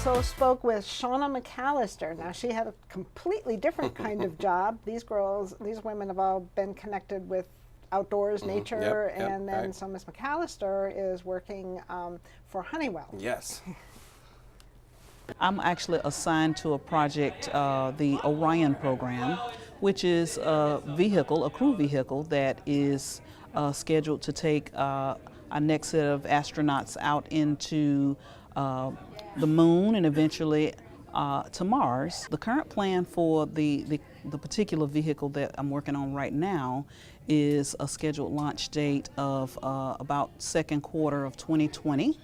also spoke with Shauna McCallister. Now, she had a completely different kind of job. These women have all been connected with outdoors, nature, and then so Miss McCallister is working for Honeywell. Yes. I'm actually assigned to a project, the Orion program, which is a vehicle, a crew vehicle that is scheduled to take our next set of astronauts out into the moon and eventually to Mars. The current plan for the particular vehicle that I'm working on right now is a scheduled launch date of about second quarter of 2020.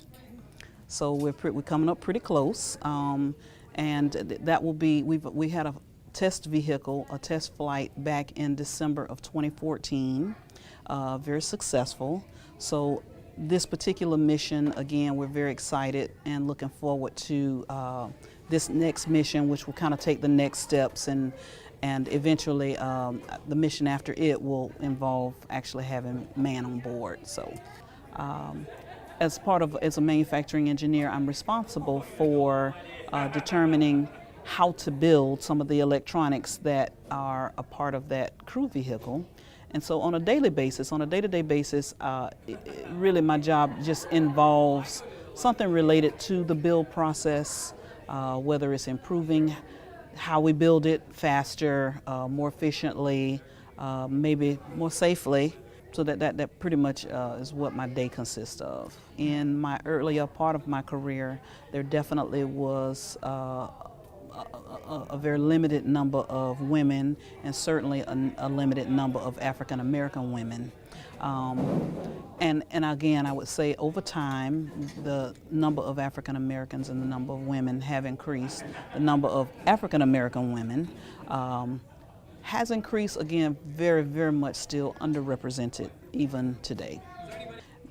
So we're coming up pretty close, and that will be, we had a test vehicle, a test flight back in December of 2014, very successful. So this particular mission, again, we're very excited and looking forward to this next mission, which will kind of take the next steps, and eventually the mission after it will involve actually having man on board. So. As a manufacturing engineer, I'm responsible for determining how to build some of the electronics that are a part of that crew vehicle. And so on a daily basis, on a day-to-day basis, really my job just involves something related to the build process, whether it's improving how we build it faster, more efficiently, maybe more safely. So that pretty much is what my day consists of. In my earlier part of my career, there definitely was a very limited number of women, and certainly a limited number of African American women. And again, I would say over time, the number of African Americans and the number of women have increased. The number of African American women has increased, again, very, very much still underrepresented even today.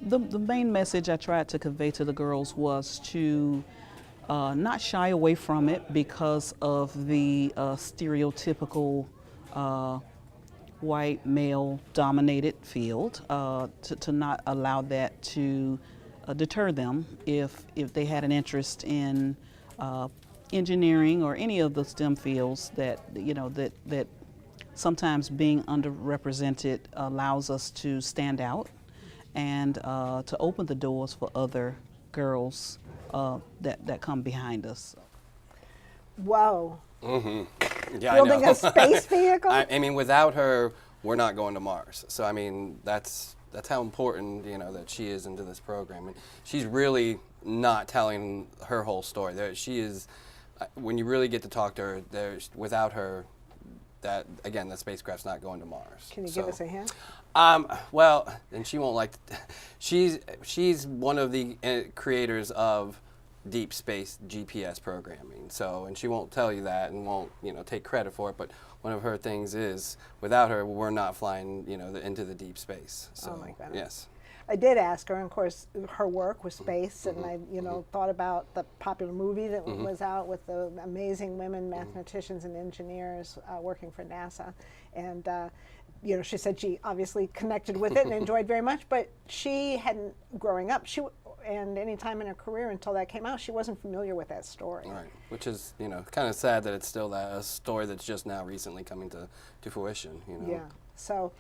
The main message I tried to convey to the girls was to not shy away from it because of the stereotypical white male-dominated field, to not allow that to deter them if they had an interest in engineering or any of the STEM fields that, that sometimes being underrepresented allows us to stand out and to open the doors for other girls that come behind us. Whoa. Mm-hmm. Yeah, Building I know. a space vehicle? I mean, without her, we're not going to Mars. So, I mean, that's how important, that she is into this program. And she's really not telling her whole story. She is, when you really get to talk to her, without her, that, again, the spacecraft's not going to Mars. Can you give us a hint? Well, and she won't like she's one of the creators of deep space GPS programming. So, and she won't tell you that and won't, take credit for it, but one of her things is, without her, we're not flying, into the deep space. So, oh my goodness. Yes. I did ask her, and of course, her work was space, and I, thought about the popular movie that was out with the amazing women mathematicians and engineers working for NASA, and she said she obviously connected with it and enjoyed very much, but she hadn't, growing up, and any time in her career until that came out, she wasn't familiar with that story. Right, which is, kind of sad that it's still a story that's just now recently coming to fruition, Yeah. So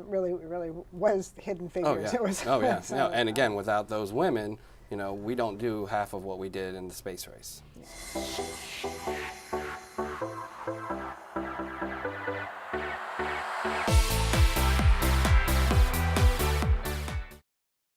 really was Hidden Figures. Oh, yeah. It was, oh, yeah. So, no, and again, without those women, we don't do half of what we did in the space race. Yeah.